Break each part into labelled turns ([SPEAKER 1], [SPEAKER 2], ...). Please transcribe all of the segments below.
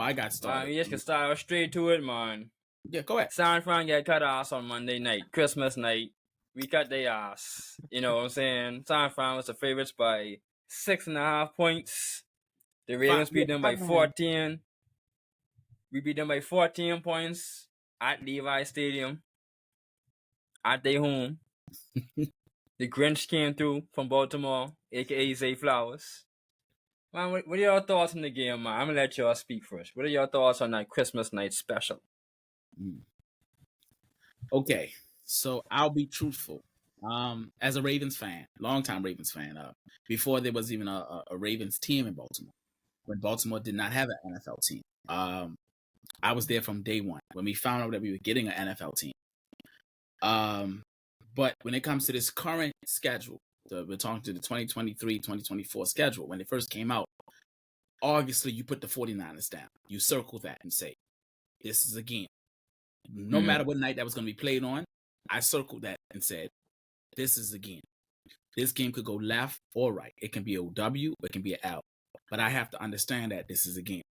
[SPEAKER 1] I got started.
[SPEAKER 2] We just can start straight to it, man.
[SPEAKER 1] Yeah, go ahead.
[SPEAKER 2] San Fran get cut ass on Monday night, Christmas night. We cut their ass. You know what I'm saying? San Fran was the favorites by 6.5 points. The Ravens beat them by 14. We beat them by 14 points at Levi Stadium at their home. The Grinch came through from Baltimore, aka Zay Flowers. Man, what are your thoughts on the game, man? I'm gonna let y'all speak first. What are your thoughts on that Christmas night special?
[SPEAKER 1] Okay, so I'll be truthful. As a Ravens fan, longtime Ravens fan, before there was even a Ravens team in Baltimore, when Baltimore did not have an NFL team, I was there from day one when we found out that we were getting an NFL team. But when it comes to this current schedule, we're talking to the 2023-2024 schedule, when it first came out, obviously you put the 49ers down. You circle that and say, this is a game. No matter what night that was going to be played on, I circled that and said, this is a game. This game could go left or right. It can be a W, it can be an L. But I have to understand that this is a game.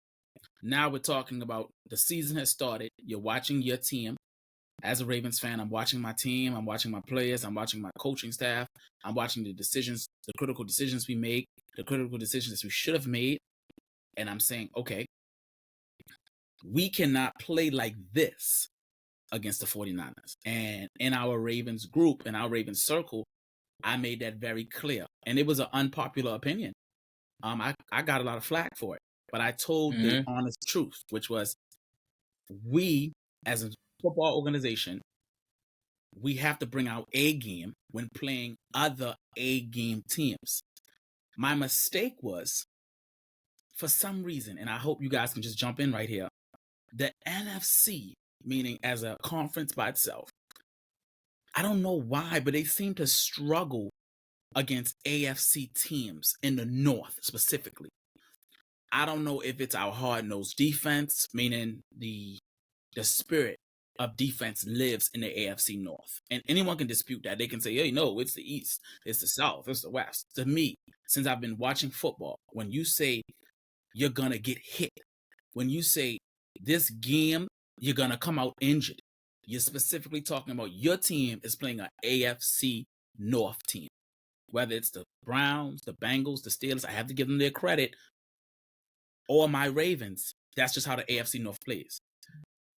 [SPEAKER 1] Now we're talking about the season has started. You're watching your team. As a Ravens fan, I'm watching my team. I'm watching my players. I'm watching my coaching staff. I'm watching the decisions, the critical decisions we make, the critical decisions we should have made. And I'm saying, okay, we cannot play like this against the 49ers. And in our Ravens group, in our Ravens circle, I made that very clear. And it was an unpopular opinion. I got a lot of flack for it. But I told the honest truth, which was we, as a football organization, we have to bring our A game when playing other A game teams. My mistake was, for some reason, and I hope you guys can just jump in right here, the NFC, meaning as a conference by itself, I don't know why, but they seem to struggle against AFC teams in the North specifically. I don't know if it's our hard-nosed defense, meaning the spirit of defense lives in the AFC North. And anyone can dispute that. They can say, hey, no, it's the East, it's the South, it's the West. To me, since I've been watching football, when you say you're going to get hit, when you say this game, you're going to come out injured, you're specifically talking about your team is playing an AFC North team. Whether it's the Browns, the Bengals, the Steelers, I have to give them their credit, or my Ravens. That's just how the AFC North plays.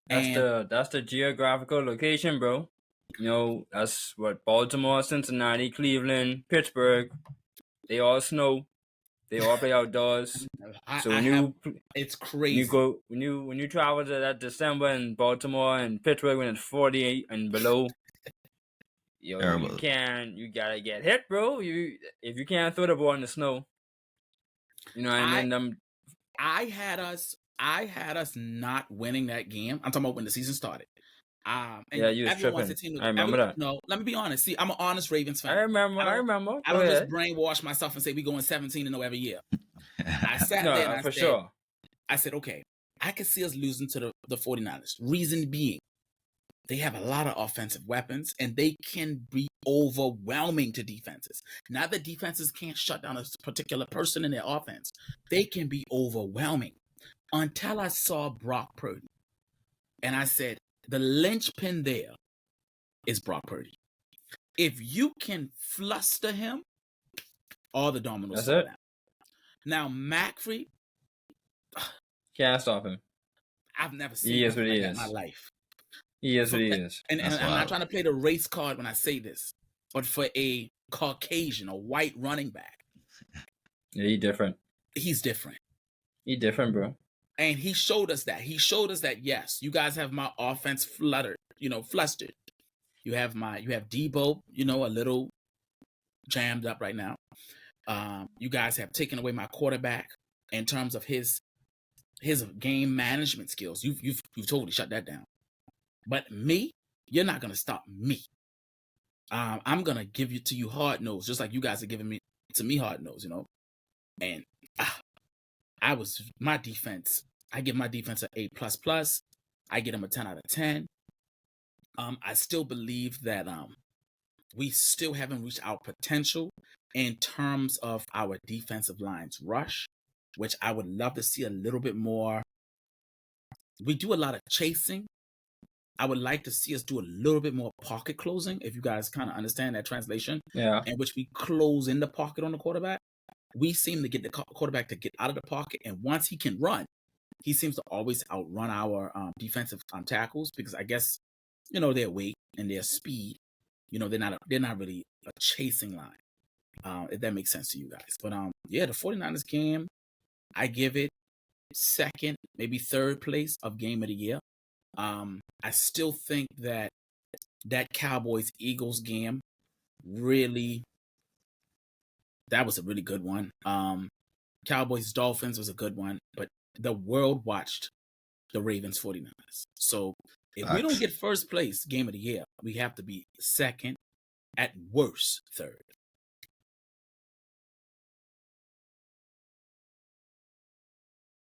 [SPEAKER 2] That's the geographical location, bro. You know, that's what Baltimore, Cincinnati, Cleveland, Pittsburgh, they all snow. They all play outdoors.
[SPEAKER 1] It's crazy.
[SPEAKER 2] When you travel to that December in Baltimore and Pittsburgh when it's 48 and below, you gotta get hit, bro. If you can't throw the ball in the snow, you know what I mean.
[SPEAKER 1] I had us not winning that game. I'm talking about when the season started.
[SPEAKER 2] And yeah, you was tripping. I remember that.
[SPEAKER 1] No, let me be honest. See, I'm an honest Ravens fan.
[SPEAKER 2] I remember.
[SPEAKER 1] I don't just brainwash myself and say we going 17-0 every year. I sat there and I said, okay, I could see us losing to the 49ers. Reason being, they have a lot of offensive weapons and they can be overwhelming to defenses. Not that defenses can't shut down a particular person in their offense. They can be overwhelming. Until I saw Brock Purdy. And I said, the linchpin there is Brock Purdy. If you can fluster him, all the dominoes fall down. Now, McAfee,
[SPEAKER 2] can't stop him.
[SPEAKER 1] I've never seen anything like that in my life.
[SPEAKER 2] He is what he is.
[SPEAKER 1] And I'm not trying to play the race card when I say this, but for a Caucasian, a white running back.
[SPEAKER 2] Yeah, he's different.
[SPEAKER 1] He's different.
[SPEAKER 2] He's different, bro.
[SPEAKER 1] And he showed us that. He showed us that, yes, you guys have my offense flustered. You have Debo, a little jammed up right now. You guys have taken away my quarterback in terms of his game management skills. You've totally shut that down. But me, you're not gonna stop me. I'm gonna give you to you hard nose, just like you guys are giving to me hard nose, And my defense. I give my defense an A++. I give them a 10 out of 10. I still believe that we still haven't reached our potential in terms of our defensive line's rush, which I would love to see a little bit more we do a lot of chasing. I would like to see us do a little bit more pocket closing, if you guys kind of understand that translation,
[SPEAKER 2] Yeah.
[SPEAKER 1] in which we close in the pocket on the quarterback. We seem to get the quarterback to get out of the pocket, and once he can run, he seems to always outrun our defensive tackles, because I guess, their weight and their speed, they're not really a chasing line, if that makes sense to you guys. But yeah, the 49ers game, I give it second, maybe third place of game of the year. I still think that Cowboys-Eagles game really, that was a really good one. Cowboys-Dolphins was a good one, but the world watched the Ravens 49ers. So if we don't get first place game of the year, we have to be second, at worst third.